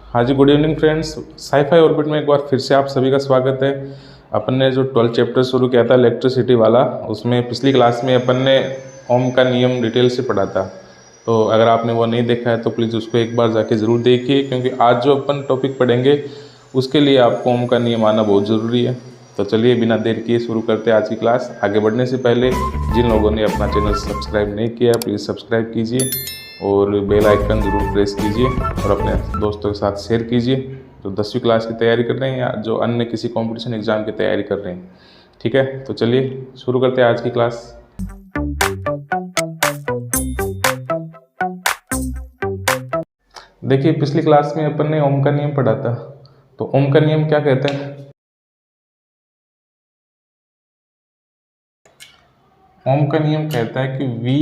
हाँ जी, good evening friends. Sci fi orbit में एक बार फिर से आप सभी का स्वागत है। अपन ने जो 12th चैप्टर शुरू किया था इलेक्ट्रिसिटी वाला, उसमें पिछली क्लास में अपन ने ओम का नियम डिटेल से पढ़ा था। तो अगर आपने वो नहीं देखा है तो प्लीज़ उसको एक बार जाके ज़रूर देखिए, क्योंकि आज जो अपन टॉपिक पढ़ेंगे उसके लिए आपको ओम का नियम आना बहुत ज़रूरी है। तो चलिए बिना देर किए शुरू करते हैं आज की क्लास। आगे बढ़ने से पहले जिन लोगों ने अपना चैनल सब्सक्राइब नहीं किया प्लीज़ सब्सक्राइब कीजिए और बेल आइकन ज़रूर प्रेस कीजिए और अपने दोस्तों के साथ शेयर कीजिए जो 10वीं क्लास की तैयारी कर रहे हैं या जो अन्य किसी कंपटीशन एग्ज़ाम की तैयारी कर रहे हैं। ठीक है, तो चलिए शुरू करते हैं आज की क्लास। देखिए, पिछली क्लास में अपन ने ओम का नियम पढ़ा था। तो ओम का नियम क्या कहता है? ओम का नियम कहता है कि V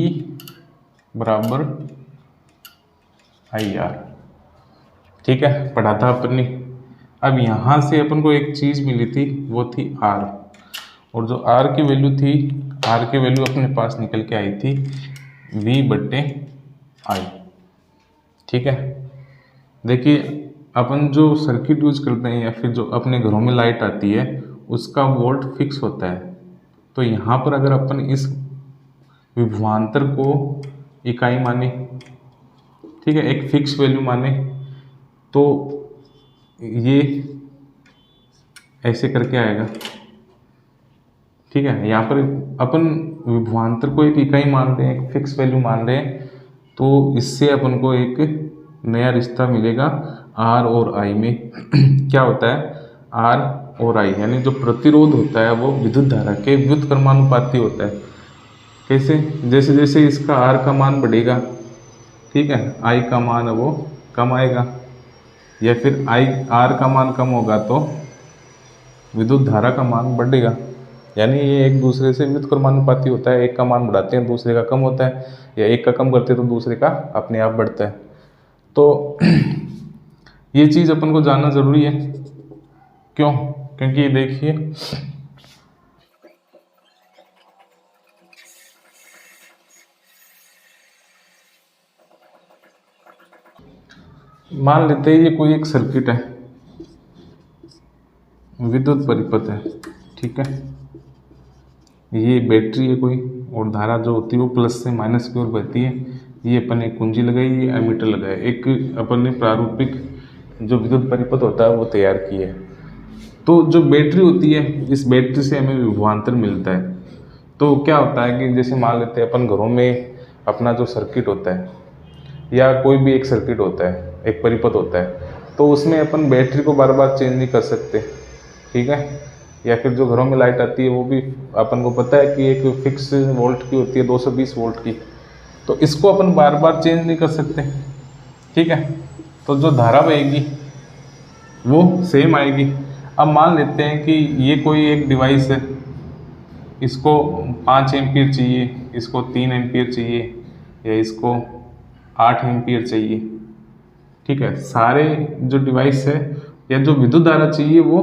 बराबर IR। ठीक है, पढ़ा था अपन ने। अब यहाँ से अपन को एक चीज़ मिली थी, वो थी R, और जो R की वैल्यू थी, R की वैल्यू अपने पास निकल के आई थी V/I। ठीक है, देखिए अपन जो सर्किट यूज करते हैं या फिर जो अपने घरों में लाइट आती है उसका वोल्ट फिक्स होता है। तो यहाँ पर अगर अपन इस विभवांतर को इकाई माने, ठीक है, एक फिक्स वैल्यू माने, तो ये ऐसे करके आएगा। ठीक है, यहाँ पर अपन विभवांतर को एक इकाई मान रहे हैं, एक फिक्स वैल्यू मान रहे हैं, तो इससे अपन को एक नया रिश्ता मिलेगा R और I में। क्या होता है? R और I यानी जो प्रतिरोध होता है वो विद्युत धारा के व्युत्क्रमानुपाती होता है। कैसे? जैसे जैसे इसका R का मान बढ़ेगा, ठीक है, I का मान है वो कम आएगा, या फिर R का मान कम होगा तो विद्युत धारा का मान बढ़ेगा। यानी ये एक दूसरे से व्युत्क्रमानुपाती होता है। एक का मान बढ़ाते हैं दूसरे का कम होता है, या एक का कम करते हैं तो दूसरे का अपने आप बढ़ता है। तो ये चीज़ अपन को जानना ज़रूरी है। क्यों? क्योंकि देखिए, मान लेते हैं ये कोई एक सर्किट है, विद्युत परिपथ है, ठीक है, ये बैटरी है कोई, और धारा जो होती है वो प्लस से माइनस की ओर बहती है। ये अपन एक कुंजी लगाई, ये एमीटर लगाया, एक अपन ने प्रारूपिक जो विद्युत परिपथ होता है वो तैयार किया है। तो जो बैटरी होती है, इस बैटरी से हमें विभवांतर मिलता है। तो क्या होता है कि जैसे मान लेते हैं अपन घरों में अपना जो सर्किट होता है या कोई भी एक सर्किट होता है, एक परिपथ होता है, तो उसमें अपन बैटरी को बार बार चेंज नहीं कर सकते। ठीक है, या फिर जो घरों में लाइट आती है वो भी अपन को पता है कि एक फिक्स वोल्ट की होती है, 220 वोल्ट की। तो इसको अपन बार बार चेंज नहीं कर सकते। ठीक है, तो जो धारा बहेगी वो सेम आएगी। अब मान लेते हैं कि ये कोई एक डिवाइस है, इसको 5 एम्पीयर चाहिए, इसको 3 एम्पीयर चाहिए, या इसको 8 एम्पीयर चाहिए। ठीक है, सारे जो डिवाइस है या जो विद्युत धारा चाहिए वो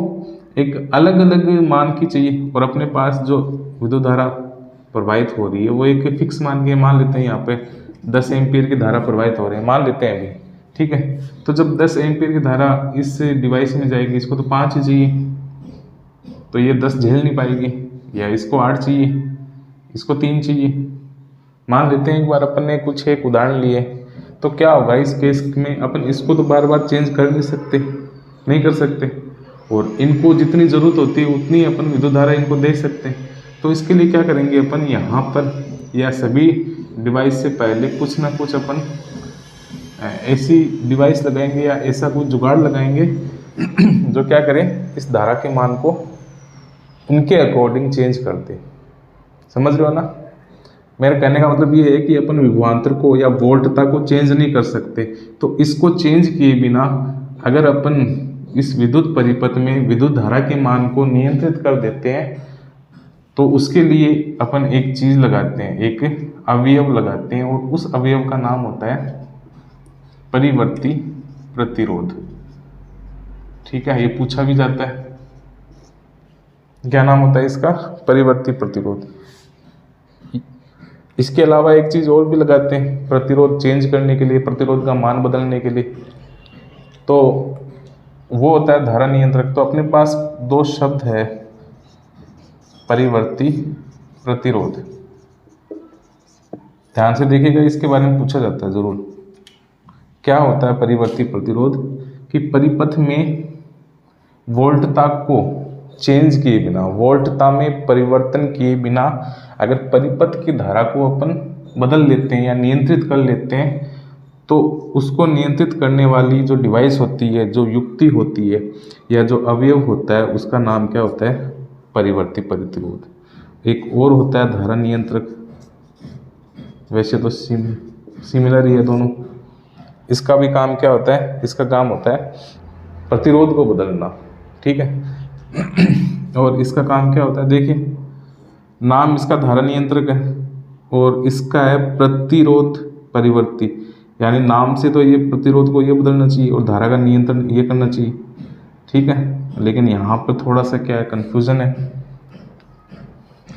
एक अलग अलग मान की चाहिए, और अपने पास जो विद्युत धारा प्रवाहित हो रही है वो एक फिक्स मान के मान लेते हैं। यहाँ पे 10 एम्पीयर की धारा प्रवाहित हो रही है मान लेते हैं अभी। ठीक है, तो जब 10 एम्पीयर की धारा इस डिवाइस में जाएगी, इसको तो 5 ही चाहिए, तो ये 10 झेल नहीं पाएगी, या इसको 8 चाहिए, इसको 3 चाहिए। मान लेते हैं एक बार अपन ने कुछ एक उदाहरण लिए, तो क्या होगा इस केस में? अपन इसको तो बार बार चेंज कर नहीं सकते, नहीं कर सकते, और इनको जितनी ज़रूरत होती है उतनी अपन विद्युत धारा इनको दे सकते हैं। तो इसके लिए क्या करेंगे अपन, यहाँ पर या सभी डिवाइस से पहले कुछ ना कुछ अपन ऐसी डिवाइस लगाएंगे या ऐसा कुछ जुगाड़ लगाएंगे जो क्या करें, इस धारा के मान को उनके अकॉर्डिंग चेंज कर दे। समझ रहे हो ना? मेरे कहने का मतलब ये है कि अपन विभवांतर को या वोल्टता को चेंज नहीं कर सकते। तो इसको चेंज किए बिना अगर अपन इस विद्युत परिपथ में विद्युत धारा के मान को नियंत्रित कर देते हैं, तो उसके लिए अपन एक चीज़ लगाते हैं, एक अवयव लगाते हैं, और उस अवयव का नाम होता है परिवर्ती प्रतिरोध। ठीक है, ये पूछा भी जाता है, क्या नाम होता है इसका? परिवर्ती प्रतिरोध। इसके अलावा एक चीज़ और भी लगाते हैं प्रतिरोध चेंज करने के लिए, प्रतिरोध का मान बदलने के लिए। तो वो होता है धारा नियंत्रक। तो अपने पास दो शब्द है, परिवर्ती, प्रतिरोध। ध्यान से देखिएगा, इसके बारे में पूछा जाता है जरूर। क्या होता है परिवर्ती प्रतिरोध? कि परिपथ में वोल्टता को चेंज किए बिना, वोल्टता में परिवर्तन किए बिना अगर परिपथ की धारा को अपन बदल लेते हैं या नियंत्रित कर लेते हैं, तो उसको नियंत्रित करने वाली जो डिवाइस होती है, जो युक्ति होती है या जो अवयव होता है, उसका नाम क्या होता है? परिवर्ती प्रतिरोध। एक और होता है धारा नियंत्रक। वैसे तो सिमिलर ही है दोनों। इसका भी काम क्या होता है? इसका काम होता है प्रतिरोध को बदलना, ठीक है। और इसका काम क्या होता है? देखिए, नाम इसका धारा नियंत्रक है और इसका है प्रतिरोध परिवर्ती। यानी नाम से तो ये प्रतिरोध को ये बदलना चाहिए और धारा का नियंत्रण ये करना चाहिए, ठीक है। लेकिन यहाँ पर थोड़ा सा क्या है, कन्फ्यूज़न है।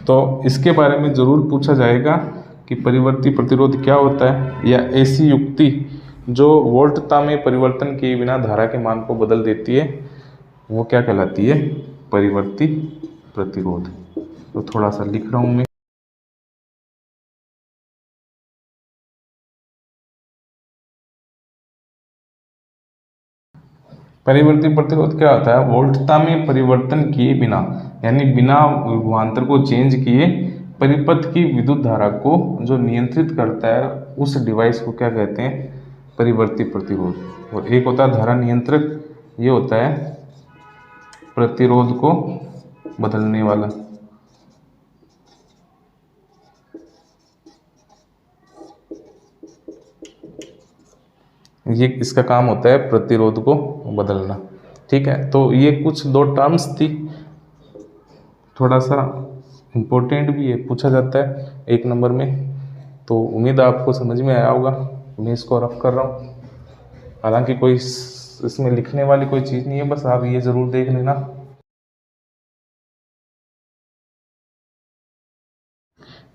तो इसके बारे में ज़रूर पूछा जाएगा कि परिवर्ती प्रतिरोध क्या होता है, या ऐसी युक्ति जो वोल्टता में परिवर्तन किए बिना धारा के मान को बदल देती है, वो क्या कहलाती है? परिवर्ती प्रतिरोध। तो थोड़ा सा लिख रहा हूँ मैं। परिवर्ती प्रतिरोध क्या होता है? वोल्टता में परिवर्तन किए बिना, यानी बिना विभवांतर को चेंज किए परिपथ की विद्युत धारा को जो नियंत्रित करता है, उस डिवाइस को क्या कहते हैं? परिवर्ती प्रतिरोध। और एक होता है धारा नियंत्रक, ये होता है प्रतिरोध को बदलने वाला। ये इसका काम होता है प्रतिरोध को बदलना, ठीक है। तो ये कुछ दो टर्म्स थी, थोड़ा सा इम्पोर्टेंट भी है, पूछा जाता है 1 नंबर में। तो उम्मीद है आपको समझ में आया होगा। मैं इसको रफ कर रहा हूँ, हालांकि कोई इसमें लिखने वाली कोई चीज़ नहीं है, बस आप ये ज़रूर देख लेना।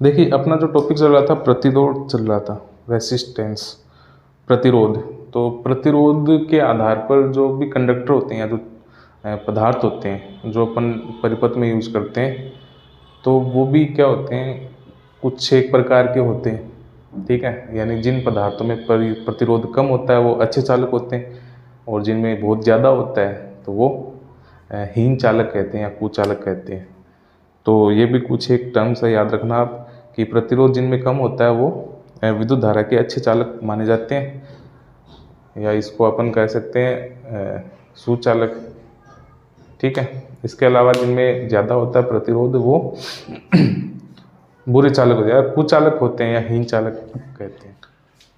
देखिए, अपना जो टॉपिक चल रहा था, प्रतिरोध चल रहा था, रेसिस्टेंस, प्रतिरोध। तो प्रतिरोध के आधार पर जो भी कंडक्टर होते हैं या जो पदार्थ होते हैं जो अपन परिपथ में यूज करते हैं, तो वो भी क्या होते हैं? कुछ एक प्रकार के होते हैं, ठीक है। यानी जिन पदार्थों में प्रतिरोध कम होता है वो अच्छे चालक होते हैं, और जिनमें बहुत ज़्यादा होता है तो वो हीन चालक कहते हैं या कुचालक कहते हैं। तो ये भी कुछ एक टर्म्स है, याद रखना आप, कि प्रतिरोध जिनमें कम होता है वो विद्युत धारा के अच्छे चालक माने जाते हैं, या इसको अपन कह सकते हैं सुचालक, ठीक है। इसके अलावा जिनमें ज़्यादा होता है प्रतिरोध, वो बुरे चालक होते हैं, कुचालक होते हैं या हीन चालक कहते हैं।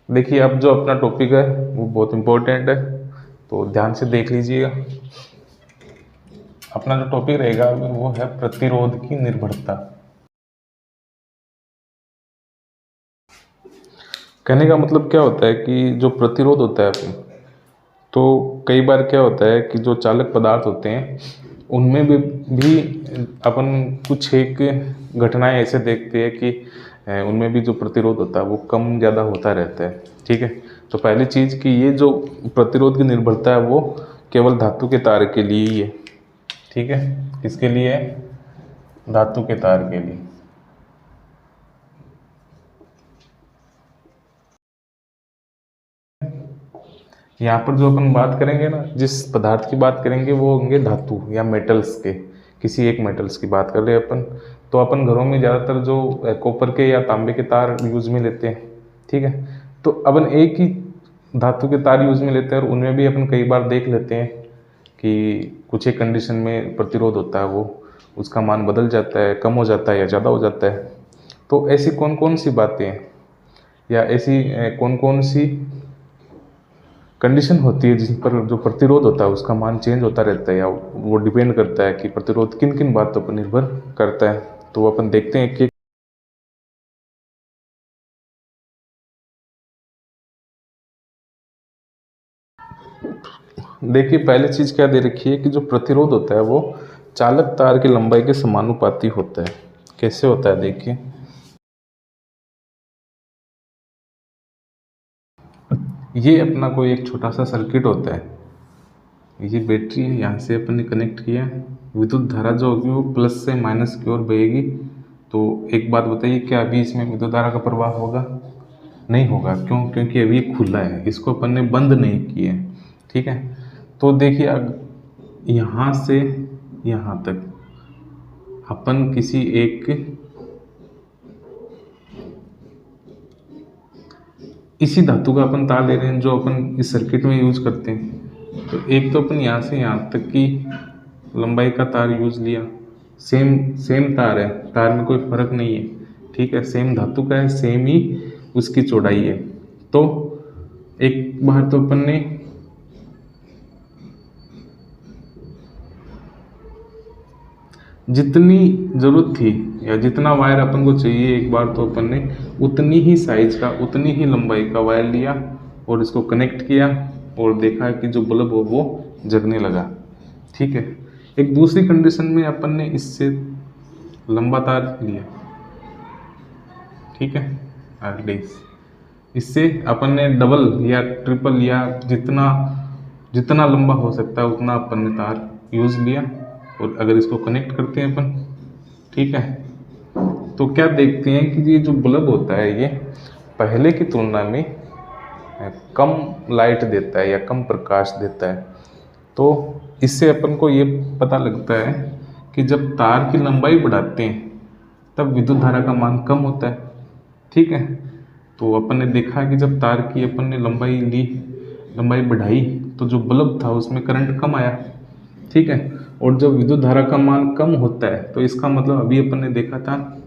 देखिए, अब जो अपना टॉपिक है वो बहुत इम्पोर्टेंट है, तो ध्यान से देख लीजिएगा। अपना जो टॉपिक रहेगा वो है प्रतिरोध की निर्भरता। कहने का मतलब क्या होता है कि जो प्रतिरोध होता है अपन, तो कई बार क्या होता है कि जो चालक पदार्थ होते हैं उनमें भी अपन कुछ एक घटनाएं ऐसे देखते हैं कि उनमें भी जो प्रतिरोध होता है वो कम ज़्यादा होता रहता है, ठीक है। तो पहली चीज़ कि ये जो प्रतिरोध की निर्भरता है वो केवल धातु के तार के लिए ही है, ठीक है। किसके लिए है? धातु के तार के लिए। यहाँ पर जो अपन बात करेंगे ना, जिस पदार्थ की बात करेंगे वो होंगे धातु या मेटल्स के, किसी एक मेटल्स की बात कर रहे हैं अपन। तो अपन घरों में ज़्यादातर जो कॉपर के या तांबे के तार यूज में लेते हैं, ठीक है। तो अपन एक ही धातु के तार यूज में लेते हैं, और उनमें भी अपन कई बार देख लेते हैं कि कुछ एक कंडीशन में प्रतिरोध होता है वो उसका मान बदल जाता है, कम हो जाता है या ज़्यादा हो जाता है। तो ऐसी कौन कौन सी बातें हैं या ऐसी कौन कौन सी कंडीशन होती है जिस पर जो प्रतिरोध होता है उसका मान चेंज होता रहता है, या वो डिपेंड करता है कि प्रतिरोध किन किन बातों पर निर्भर करता है। तो वो अपन देखते हैं कि देखिए, पहली चीज़ क्या दे रखी है कि जो प्रतिरोध होता है वो चालक तार की लंबाई के समानुपाती होता है। कैसे होता है? देखिए, ये अपना कोई एक छोटा सा सर्किट होता है, ये बैटरी है, यहाँ से अपन ने कनेक्ट किया, विद्युत धारा जो होगी वो प्लस से माइनस की ओर बहेगी। तो एक बात बताइए, क्या अभी इसमें विद्युत धारा का प्रवाह होगा? नहीं होगा। क्यों? क्योंकि अभी ये खुला है, इसको अपन ने बंद नहीं किया है। ठीक है, तो देखिए अब यहाँ से यहाँ तक अपन किसी एक इसी धातु का अपन तार ले रहे हैं जो अपन इस सर्किट में यूज करते हैं। तो एक तो अपन यहाँ से यहाँ तक की लंबाई का तार यूज लिया, सेम तार है, तार में कोई फर्क नहीं है। ठीक है, सेम धातु का है, सेम ही उसकी चौड़ाई है। तो एक बार तो अपन ने जितनी जरूरत थी या जितना वायर अपन को चाहिए, एक बार तो अपन ने उतनी ही साइज का, उतनी ही लंबाई का वायर लिया और इसको कनेक्ट किया और देखा कि जो बल्ब हो वो जगने लगा। ठीक है, एक दूसरी कंडीशन में अपन ने इससे लंबा तार लिया। ठीक है, एटलीस्ट इससे अपन ने डबल या ट्रिपल या जितना लंबा हो सकता है उतना अपन ने तार यूज लिया और अगर इसको कनेक्ट करते हैं अपन, ठीक है, तो क्या देखते हैं कि ये जो बल्ब होता है ये पहले की तुलना में कम लाइट देता है या कम प्रकाश देता है। तो इससे अपन को ये पता लगता है कि जब तार की लंबाई बढ़ाते हैं तब विद्युत धारा का मान कम होता है। ठीक है, तो अपन ने देखा कि जब तार की अपन ने लंबाई बढ़ाई तो जो बल्ब था उसमें करंट कम आया। ठीक है, और जब विद्युत धारा का मान कम होता है तो इसका मतलब अभी अपन ने देखा था,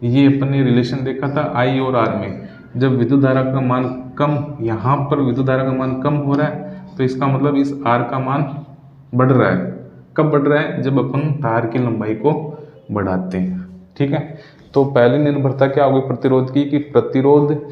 ये अपन ने रिलेशन देखा था I और R में। जब विद्युत धारा का मान कम, यहाँ पर विद्युत धारा का मान कम हो रहा है तो इसका मतलब इस R का मान बढ़ रहा है। कब बढ़ रहा है? जब अपन तार की लंबाई को बढ़ाते हैं। ठीक है, तो पहली निर्भरता क्या होगी प्रतिरोध की, कि प्रतिरोध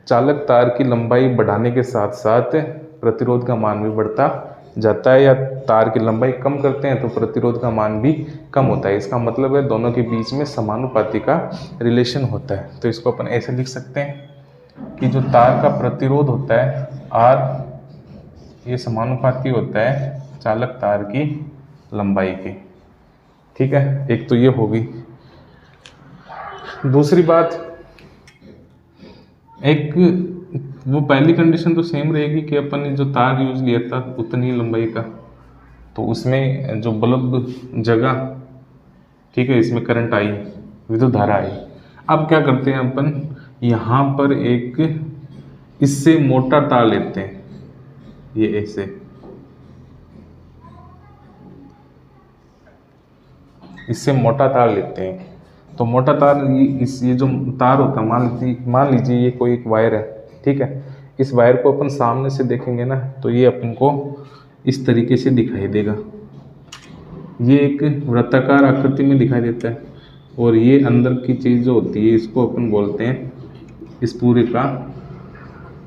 चालक तार की लंबाई बढ़ाने के साथ साथ प्रतिरोध का मान भी बढ़ता जाता है, या तार की लंबाई कम करते हैं तो प्रतिरोध का मान भी कम होता है। इसका मतलब है दोनों के बीच में समानुपाती का रिलेशन होता है। तो इसको अपन ऐसे लिख सकते हैं कि जो तार का प्रतिरोध होता है R, ये समानुपाती होता है चालक तार की लंबाई के। ठीक है, एक तो ये होगी। दूसरी बात, एक वो पहली कंडीशन तो सेम रहेगी कि अपन ने जो तार यूज लिया था उतनी लंबाई का, तो उसमें जो बल्ब जगा, ठीक है, इसमें करंट आई, विद्युत धारा आई। अब क्या करते हैं अपन, यहाँ पर एक इससे मोटा तार लेते हैं, ये ऐसे, इससे मोटा तार लेते हैं। तो मोटा तार ये जो तार होता है, मान लीजिए ये कोई एक वायर है। ठीक है, इस वायर को अपन सामने से देखेंगे ना तो ये अपन को इस तरीके से दिखाई देगा। ये एक वृत्ताकार आकृति में दिखाई देता है और ये अंदर की चीज़ जो होती है इसको अपन बोलते हैं, इस पूरे का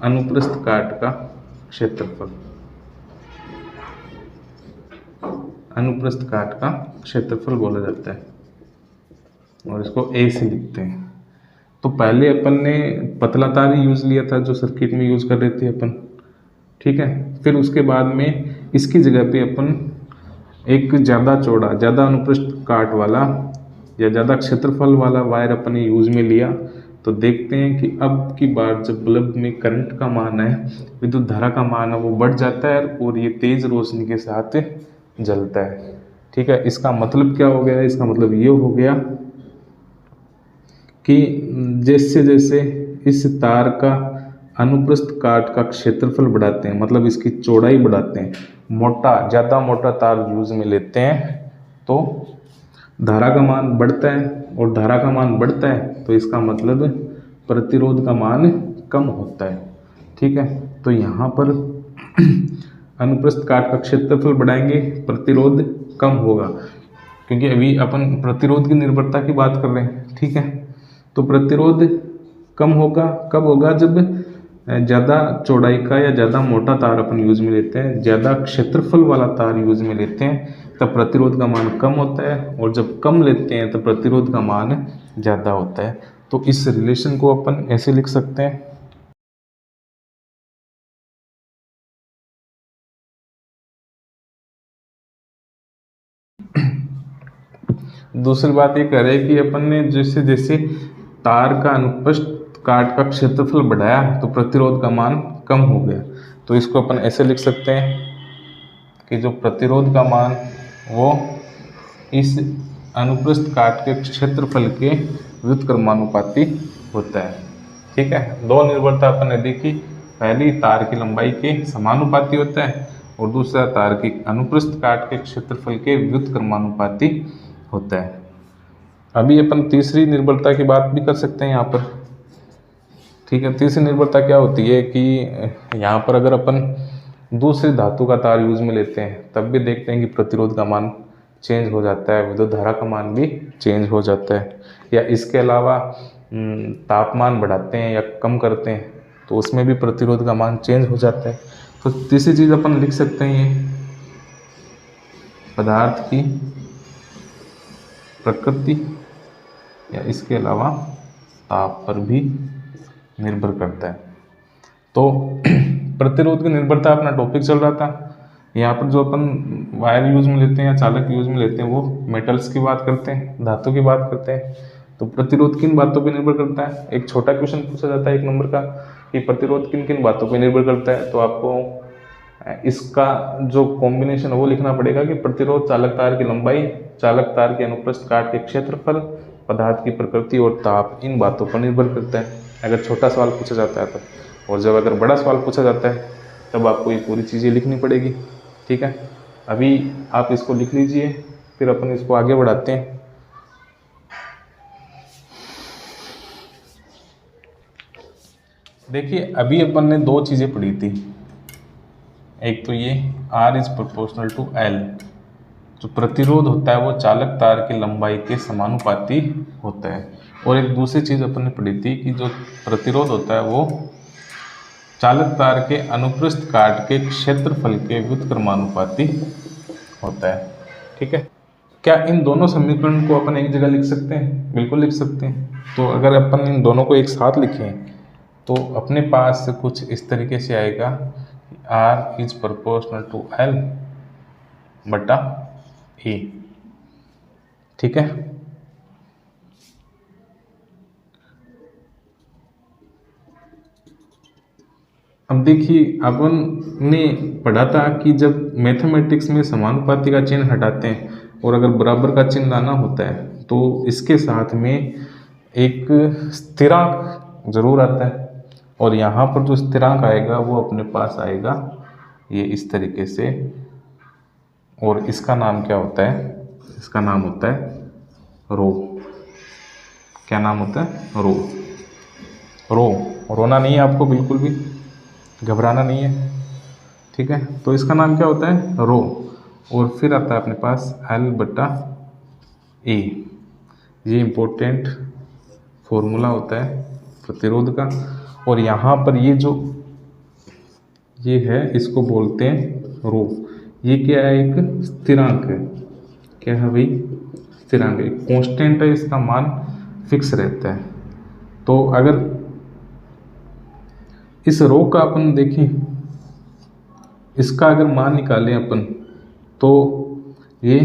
अनुप्रस्थ काट का क्षेत्रफल। अनुप्रस्थ काट का क्षेत्रफल बोला जाता है और इसको A से लिखते हैं। तो पहले अपन ने पतला तार ही यूज़ लिया था जो सर्किट में यूज़ कर रहे थे अपन। ठीक है, फिर उसके बाद में इसकी जगह पे अपन एक ज़्यादा चौड़ा, ज़्यादा अनुप्रस्थ काट वाला या ज़्यादा क्षेत्रफल वाला वायर अपन ने यूज़ में लिया। तो देखते हैं कि अब की बार जब बल्ब में करंट का मान है, विद्युत धारा का मान है, वो बढ़ जाता है और ये तेज़ रोशनी के साथ जलता है। ठीक है, इसका मतलब क्या हो गया? इसका मतलब ये हो गया कि जैसे जैसे इस तार का अनुप्रस्थ काट का क्षेत्रफल बढ़ाते हैं, मतलब इसकी चौड़ाई बढ़ाते हैं, ज़्यादा मोटा तार यूज़ में लेते हैं, तो धारा का मान बढ़ता है और धारा का मान बढ़ता है तो इसका मतलब प्रतिरोध का मान कम होता है। ठीक है, तो यहाँ पर अनुप्रस्थ काट का क्षेत्रफल बढ़ाएंगे, प्रतिरोध कम होगा, क्योंकि अभी अपन प्रतिरोध की निर्भरता की बात कर रहे हैं। ठीक है, तो प्रतिरोध कम होगा, कब होगा? जब ज़्यादा चौड़ाई का या ज़्यादा मोटा तार अपन यूज़ में लेते हैं, ज़्यादा क्षेत्रफल वाला तार यूज़ में लेते हैं, तब प्रतिरोध का मान कम होता है, और जब कम लेते हैं तो प्रतिरोध का मान ज़्यादा होता है। तो इस रिलेशन को अपन ऐसे लिख सकते हैं दूसरी बात ये कह रहे हैं कि अपन ने जैसे जैसे तार का अनुप्रस्थ काट का क्षेत्रफल बढ़ाया तो प्रतिरोध का मान कम हो गया। तो इसको अपन ऐसे लिख सकते हैं कि जो प्रतिरोध का मान वो इस अनुप्रस्थ काट के क्षेत्रफल के व्युत्क्रमानुपाती होता है। ठीक है, दो निर्भरता अपन ने देखी, पहली तार की लंबाई के समानुपाती होता है और दूसरा तार की अनुप्रस्थ काट के क्षेत्रफल के व्युत्क्रमानुपाती होता है। अभी अपन तीसरी निर्भरता की बात भी कर सकते हैं यहाँ पर। ठीक है, तीसरी निर्भरता क्या होती है कि यहाँ पर अगर अपन दूसरी धातु का तार यूज में लेते हैं तब भी देखते हैं कि प्रतिरोध का मान चेंज हो जाता है, विद्युत धारा का मान भी चेंज हो जाता है। या इसके अलावा तापमान बढ़ाते हैं या कम करते हैं तो उसमें भी प्रतिरोध का मान चेंज हो जाता है। तो तीसरी चीज़ अपन लिख सकते हैं ये पदार्थ की प्रकृति या इसके अलावा ताप पर भी निर्भर करता है। तो प्रतिरोध की निर्भरता अपना टॉपिक चल रहा था। यहाँ पर जो अपन वायर यूज में लेते हैं या चालक यूज में लेते हैं वो मेटल्स की बात करते हैं, धातु की बात करते हैं। तो प्रतिरोध किन बातों पर निर्भर करता है? एक छोटा क्वेश्चन पूछा जाता है 1 नंबर का कि प्रतिरोध किन किन बातों पर निर्भर करता है, तो आपको इसका जो कॉम्बिनेशन है वो लिखना पड़ेगा कि प्रतिरोध चालक तार की लंबाई, चालक तार के अनुप्रस्थ काट के क्षेत्रफल, पदार्थ की प्रकृति और ताप, इन बातों पर निर्भर करता है अगर छोटा सवाल पूछा जाता है तो। और जब अगर बड़ा सवाल पूछा जाता है तब आपको ये पूरी चीज़ें लिखनी पड़ेगी। ठीक है, अभी आप इसको लिख लीजिए, फिर अपन इसको आगे बढ़ाते हैं। देखिए, अभी अपन ने दो चीज़ें पढ़ी थी, एक तो ये R is proportional to L, जो प्रतिरोध होता है वो चालक तार की लंबाई के समानुपाती होता है। और एक दूसरी चीज़ अपन ने पढ़ी थी कि जो प्रतिरोध होता है वो चालक तार के अनुप्रस्थ काट के क्षेत्रफल के व्युत्क्रमानुपाती होता है। ठीक है, क्या इन दोनों समीकरण को अपन एक जगह लिख सकते हैं? बिल्कुल लिख सकते हैं। तो अगर अपन इन दोनों को एक साथ लिखें तो अपने पास कुछ इस तरीके से आएगा, R is proportional to L बटा A। ठीक है, अब देखिए अपन ने पढ़ा था कि जब मैथमेटिक्स में समानुपाती का चिन्ह हटाते हैं और अगर बराबर का चिन्ह लाना होता है तो इसके साथ में एक स्थिरांक जरूर आता है। और यहाँ पर जो स्थिरांक आएगा वो अपने पास आएगा ये इस तरीके से, और इसका नाम क्या होता है? इसका नाम होता है रो। क्या नाम होता है? रो। रो, रोना नहीं है आपको, बिल्कुल भी घबराना नहीं है। ठीक है, तो इसका नाम क्या होता है? रो। और फिर आता है अपने पास L बटा A। ये इम्पोर्टेंट फॉर्मूला होता है प्रतिरोध का। और यहाँ पर ये जो ये है इसको बोलते हैं रो। ये क्या है? एक स्थिरांक है। क्या है भाई? स्थिरांक है, कांस्टेंट है, इसका मान फिक्स रहता है। तो अगर इस रो का अपन देखें, इसका अगर मान निकालें अपन तो ये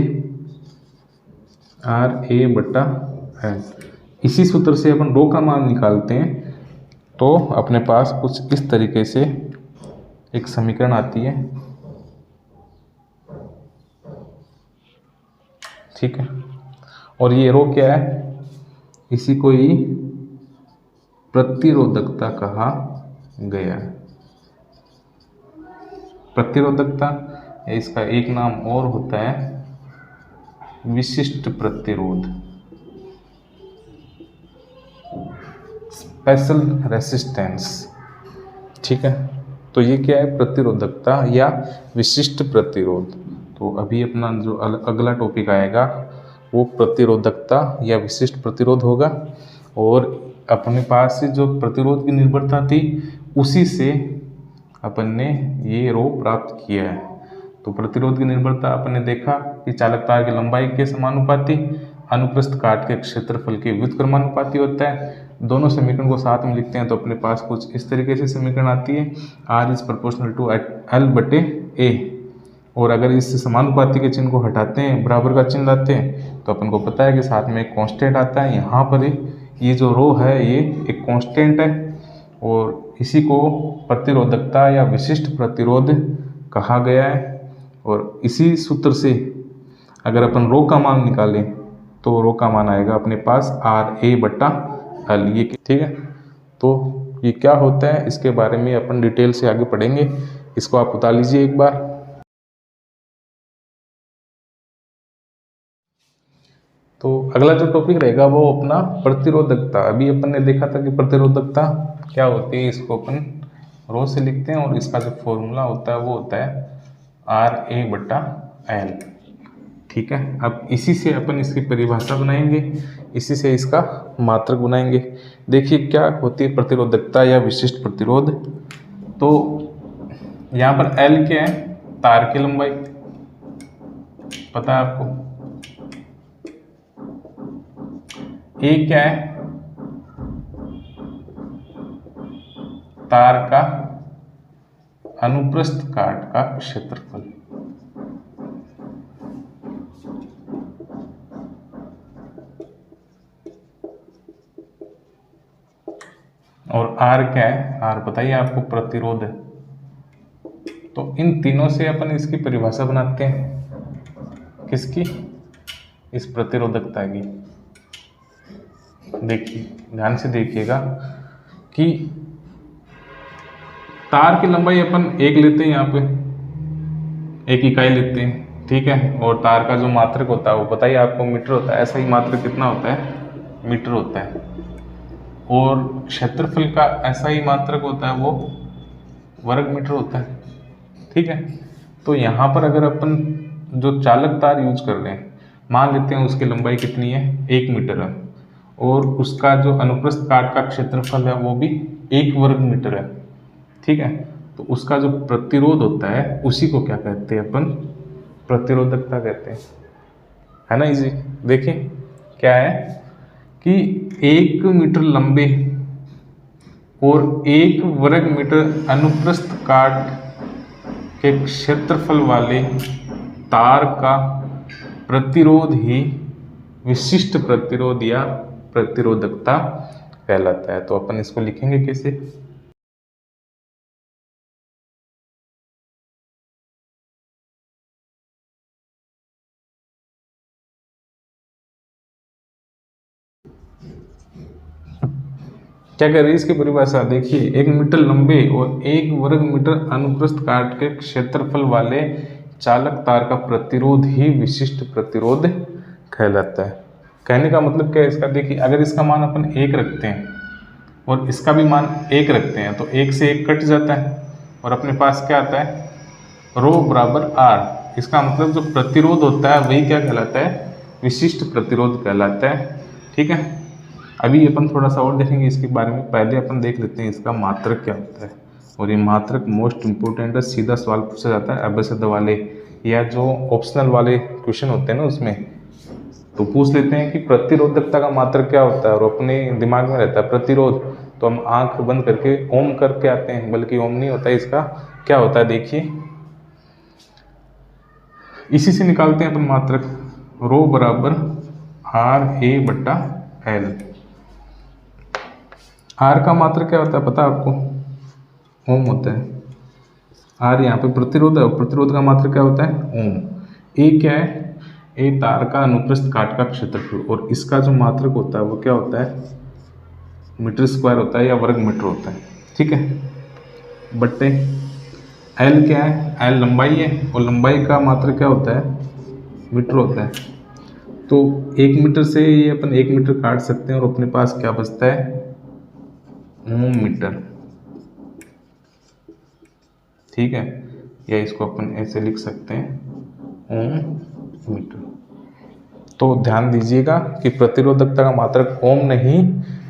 RA बटा L, इसी सूत्र से अपन रो का मान निकालते हैं तो अपने पास कुछ इस तरीके से एक समीकरण आती है। ठीक है, और ये रो क्या है? इसी को ही प्रतिरोधकता कहा गया है। प्रतिरोधकता, इसका एक नाम और होता है विशिष्ट प्रतिरोध, स्पेशल रेसिस्टेंस। ठीक है, तो ये क्या है? प्रतिरोधकता या विशिष्ट प्रतिरोध। तो अभी अपना जो अगला टॉपिक आएगा वो प्रतिरोधकता या विशिष्ट प्रतिरोध होगा। और अपने पास से जो प्रतिरोध की निर्भरता थी उसी से अपन ने ये रो प्राप्त किया है। तो प्रतिरोध की निर्भरता अपन ने देखा कि चालक तार की लंबाई के समानुपाती, अनुप्रस्थ काट के क्षेत्रफल के व्युत्क्रमानुपाती होता है। दोनों समीकरण को साथ में लिखते हैं तो अपने पास कुछ इस तरीके से समीकरण आती है, R is proportional to L बटे A। और अगर इस समानुपाती के चिन्ह को हटाते हैं, बराबर का चिन्ह लाते हैं, तो अपन को पता है कि साथ में एक कांस्टेंट आता है। यहाँ पर ये जो रो है ये एक कांस्टेंट है और इसी को प्रतिरोधकता या विशिष्ट प्रतिरोध कहा गया है। और इसी सूत्र से अगर अपन रो का मान निकालें तो रो का मान आएगा अपने पास RA/L, ये ठीक है। तो ये क्या होता है इसके बारे में अपन डिटेल से आगे पढ़ेंगे, इसको आप उतार लीजिए एक बार। तो अगला जो टॉपिक रहेगा वो अपना प्रतिरोधकता। अभी अपन ने देखा था कि प्रतिरोधकता क्या होती है, इसको अपन रो से लिखते हैं और इसका जो फॉर्मूला होता है वो होता है RA/L, ठीक है। अब इसी से अपन इसकी परिभाषा बनाएंगे, इसी से इसका मात्रक बनाएंगे। देखिए क्या होती है प्रतिरोधकता या विशिष्ट प्रतिरोध। तो यहाँ पर L क्या है, तार की लंबाई पता है आपको। A क्या है, तार का अनुप्रस्थ काट का क्षेत्रफल। और R क्या है, R बताइए आपको, प्रतिरोध है। तो इन तीनों से अपन इसकी परिभाषा बनाते हैं, किसकी, इस प्रतिरोधकता की। देखिए ध्यान से देखिएगा कि तार की लंबाई अपन 1 लेते हैं, यहाँ पे 1 इकाई लेते हैं, ठीक है। और तार का जो मात्रक होता है वो बताइए आपको मीटर होता है। ऐसा ही मात्रक कितना होता है, मीटर होता है। और क्षेत्रफल का ऐसा ही मात्रक होता है, वो वर्ग मीटर होता है, ठीक है। तो यहाँ पर अगर अपन जो चालक तार यूज कर रहे हैं, मान लेते हैं उसकी लंबाई कितनी है, 1 मीटर है, और उसका जो अनुप्रस्थ काट का क्षेत्रफल है वो भी 1 वर्ग मीटर है, ठीक है। तो उसका जो प्रतिरोध होता है उसी को क्या कहते हैं अपन, प्रतिरोधकता कहते हैं, है ना। इजी देखिए क्या है कि 1 मीटर लंबे और 1 वर्ग मीटर अनुप्रस्थ काट के क्षेत्रफल वाले तार का प्रतिरोध ही विशिष्ट प्रतिरोध या प्रतिरोधकता कहलाता है। तो अपन इसको लिखेंगे कैसे, क्या कह रही है इसकी परिभाषा। देखिए 1 मीटर लंबे और 1 वर्ग मीटर अनुप्रस्थ काट के क्षेत्रफल वाले चालक तार का प्रतिरोध ही विशिष्ट प्रतिरोध कहलाता है। कहने का मतलब क्या है इसका, देखिए अगर इसका मान अपन 1 रखते हैं और इसका भी मान 1 रखते हैं तो 1 से 1 कट जाता है और अपने पास क्या आता है, रो बराबर R। इसका मतलब जो प्रतिरोध होता है वही क्या कहलाता है, विशिष्ट प्रतिरोध कहलाता है, ठीक है। अभी अपन थोड़ा सा और देखेंगे इसके बारे में, पहले अपन देख लेते हैं इसका मात्रक क्या होता है। और ये मात्रक मोस्ट इंपोर्टेंट है, सीधा सवाल पूछा जाता है अभ्यसद वाले या जो ऑप्शनल वाले क्वेश्चन होते हैं ना उसमें, तो पूछ लेते हैं कि प्रतिरोधकता का मात्रक क्या होता है, और अपने दिमाग में रहता है प्रतिरोध, तो हम आंख बंद करके ओम करके आते हैं, बल्कि ओम नहीं होता है, इसका क्या होता है देखिए, इसी से निकालते हैं अपन मात्रक, रो बराबर RA/L। R का मात्रक क्या होता है पता है आपको, ओम होता है। R यहाँ पे प्रतिरोध है, प्रतिरोध का मात्रक क्या होता है, ओम। A क्या है, A तार का अनुप्रस्थ काट का क्षेत्रफल, और इसका जो मात्रक होता है वो क्या होता है, मीटर स्क्वायर होता है या वर्ग मीटर होता है, ठीक है। बट्टे L क्या है, L लंबाई है, और लंबाई का मात्रक क्या होता है, मीटर होता है। तो 1 मीटर से ये अपन 1 मीटर काट सकते हैं और अपने पास क्या बचता है, ओम मीटर, ठीक है। या इसको अपन ऐसे लिख सकते हैं, ओम मीटर। तो ध्यान दीजिएगा कि प्रतिरोधकता का मात्रक ओम नहीं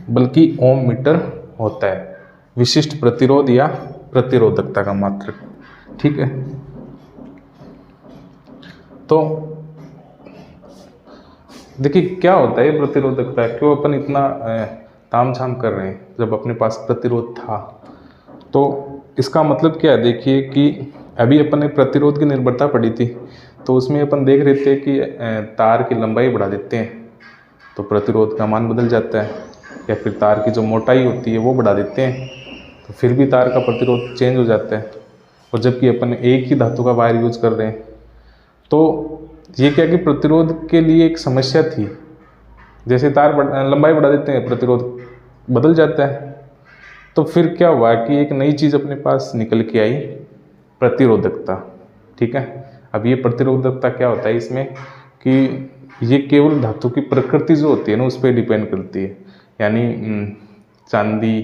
बल्कि ओम मीटर होता है, विशिष्ट प्रतिरोध या प्रतिरोधकता का मात्रक, ठीक है। तो देखिए क्या होता है प्रतिरोधकता, क्यों अपन इतना तामझाम कर रहे हैं जब अपने पास प्रतिरोध था। तो इसका मतलब क्या है देखिए कि अभी अपन ने प्रतिरोध की निर्भरता पढ़ी थी, तो उसमें अपन देख रहे थे कि तार की लंबाई बढ़ा देते हैं तो प्रतिरोध का मान बदल जाता है, या फिर तार की जो मोटाई होती है वो बढ़ा देते हैं तो फिर भी तार का प्रतिरोध चेंज हो जाता है। और जबकि अपन एक ही धातु का वायर यूज कर रहे हैं, तो ये क्या कि प्रतिरोध के लिए एक समस्या थी। जैसे लंबाई बढ़ा देते हैं प्रतिरोध बदल जाता है। तो फिर क्या हुआ कि एक नई चीज़ अपने पास निकल के आई, प्रतिरोधकता। ठीक है, अब ये प्रतिरोधकता क्या होता है इसमें कि ये केवल धातु की प्रकृति जो होती है ना उस पर डिपेंड करती है। यानी चांदी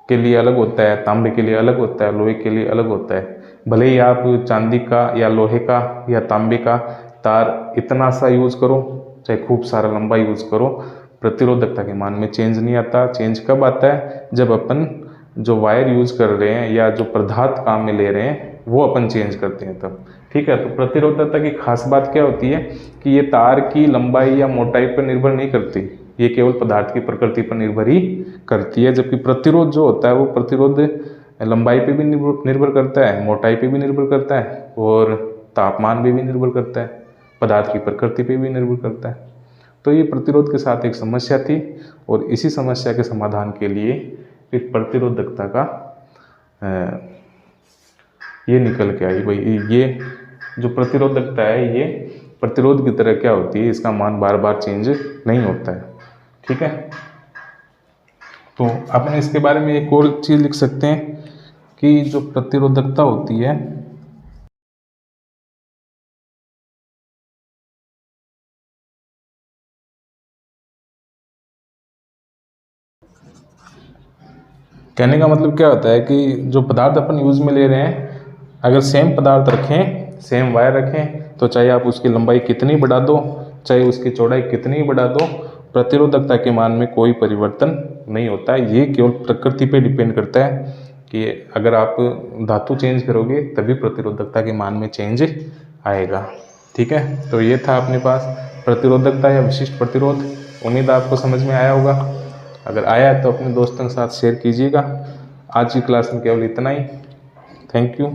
के लिए अलग होता है, तांबे के लिए अलग होता है, लोहे के लिए अलग होता है। भले ही आप चांदी का या लोहे का या तांबे का तार इतना सा यूज करो, चाहे खूब सारा लंबा यूज करो, प्रतिरोधकता के मान में चेंज नहीं आता। चेंज कब आता है? जब अपन जो वायर यूज कर रहे हैं या जो पदार्थ काम में ले रहे हैं वो अपन चेंज करते हैं तब। ठीक है, तो प्रतिरोधकता की खास बात क्या होती है कि ये तार की लंबाई या मोटाई पर निर्भर नहीं करती, ये केवल पदार्थ की प्रकृति पर निर्भर ही करती है। जबकि प्रतिरोध जो होता है वो प्रतिरोध लंबाई पे भी निर्भर करता है, मोटाई पे भी निर्भर करता है और तापमान पे भी निर्भर करता है, पदार्थ की प्रकृति पे भी निर्भर करता है। तो ये प्रतिरोध के साथ एक समस्या थी और इसी समस्या के समाधान के लिए इस प्रतिरोधकता का ये निकल के आई भाई, ये जो प्रतिरोधकता है ये प्रतिरोध की तरह क्या होती है, इसका मान बार बार चेंज नहीं होता है। ठीक है, तो अपन इसके बारे में एक और चीज़ लिख सकते हैं कि जो प्रतिरोधकता होती है कहने का मतलब क्या होता है कि जो पदार्थ अपन यूज में ले रहे हैं, अगर सेम पदार्थ रखें, सेम वायर रखें, तो चाहे आप उसकी लंबाई कितनी बढ़ा दो, चाहे उसकी चौड़ाई कितनी बढ़ा दो, प्रतिरोधकता के मान में कोई परिवर्तन नहीं होता है। ये केवल प्रकृति पे डिपेंड करता है कि अगर आप धातु चेंज करोगे तभी प्रतिरोधकता के मान में चेंज आएगा। ठीक है, तो ये था अपने पास प्रतिरोधकता या विशिष्ट प्रतिरोध। उम्मीद आपको समझ में आया होगा। अगर आया है तो अपने दोस्तों के साथ शेयर कीजिएगा। आज की क्लास में केवल इतना ही। Thank you.